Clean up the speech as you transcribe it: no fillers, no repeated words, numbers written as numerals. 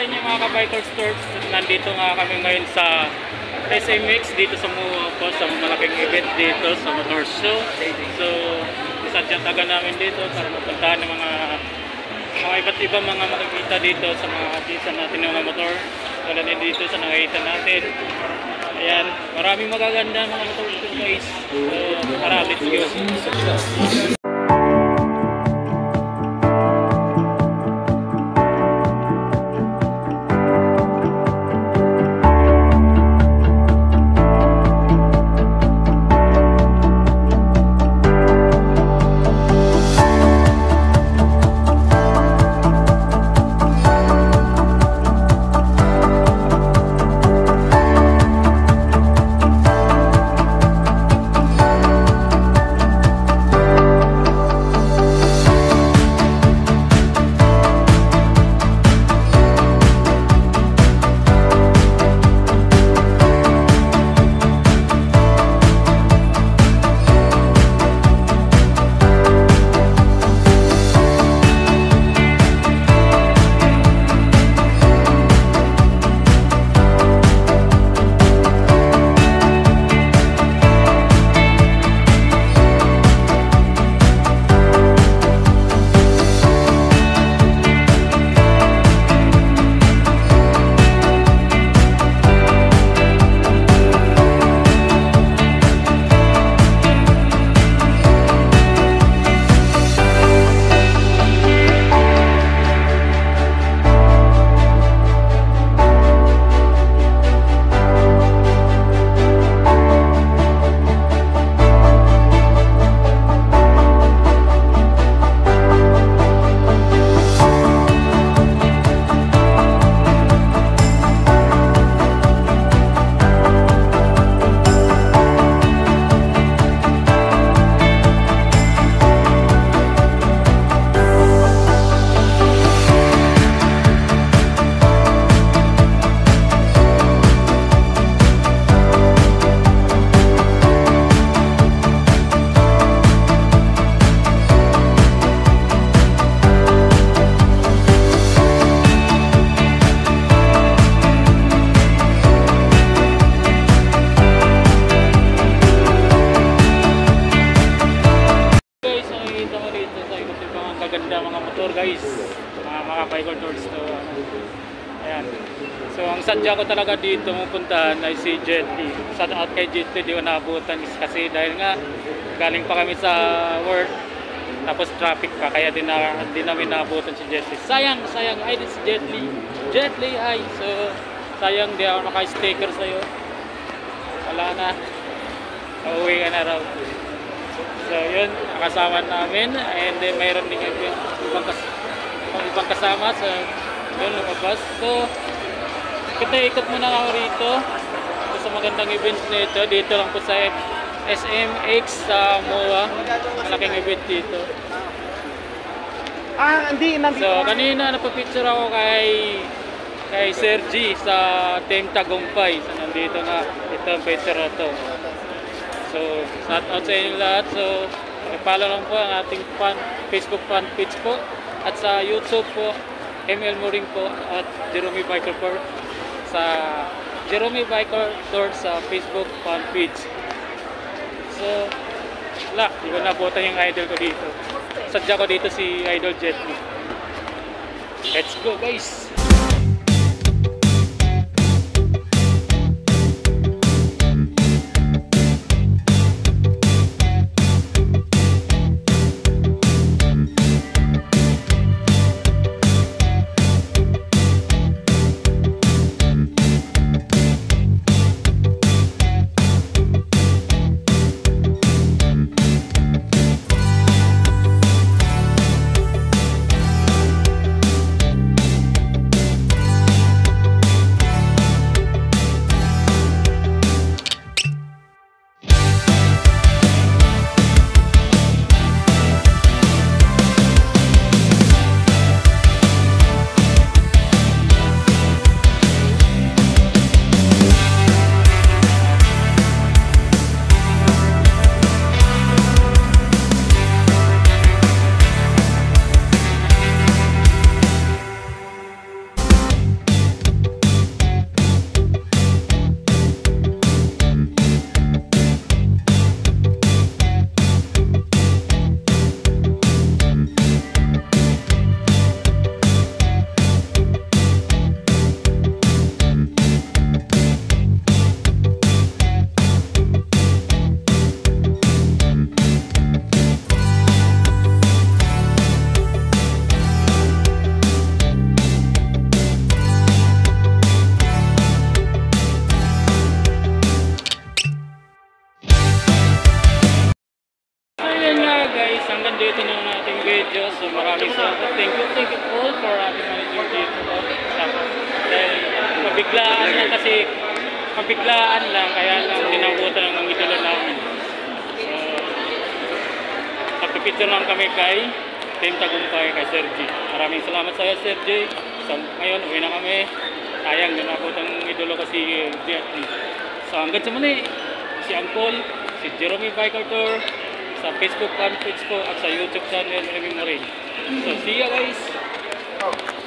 sa inyo mga ka-Biker Stores. Nandito nga kami ngayon sa SMX dito sa MUA po, sa malaking event dito sa motor show. So, isadyang taga namin dito para mapuntahan ng mga iba't ibang mga makikita dito sa mga artisan natin ng mga motor. Wala din dito sa nakikita natin. Ayan, maraming magaganda mga motor show guys. So, tara, let's go. Ganda mga motor guys, mga Biker Stores to. Ayan. So ang sadya ko talaga dito mapuntahan ay si Jet Li. Shout out kay Jet Li, di ko naabutan kasi dahil nga galing pa kami sa work tapos traffic pa kaya di namin naabutan si Jet Li. Sayang ay di si Jet Li ay. So sayang di ako naka-sticker sa'yo. Wala na. Uuwi ka na raw. So yun, kasama namin and then mayroon din ibang kasama sa yun lumabas. So kita ikot muna ako rito sa magandang event nito. Dito lang po sa SMX sa MUA. Malaking event dito. So kanina napapicture ako kay Sir G sa Team Tagumpay. So nandito nga ito ang picture na to. So, shout out sa inyo lahat. So, i-follow lang po ang ating Facebook fan page po. At sa YouTube po, ML Moring po at Jerome Biker po sa Jerome Biker Tour sa Facebook fan page. So, wala. Di ko nabutan yung idol ko dito. Sadya ko dito si Idol Jet Li. Let's go guys! lang kasi kabiglaan lang, kaya lang dinabutan ng mga idolo namin. So, nagpipicture lang kami kay Team Tagumpay, kay Sir G. Maraming salamat sa iyo, Sir G. So, ngayon, uwi na kami. Sayang, dinabutan ng idolo ko si Jet Li. So, hanggang sa muli, si Angkol, si Jeremy Biker Tour, sa Facebook fan page ko at sa YouTube channel, Remy Morin. So, see you guys!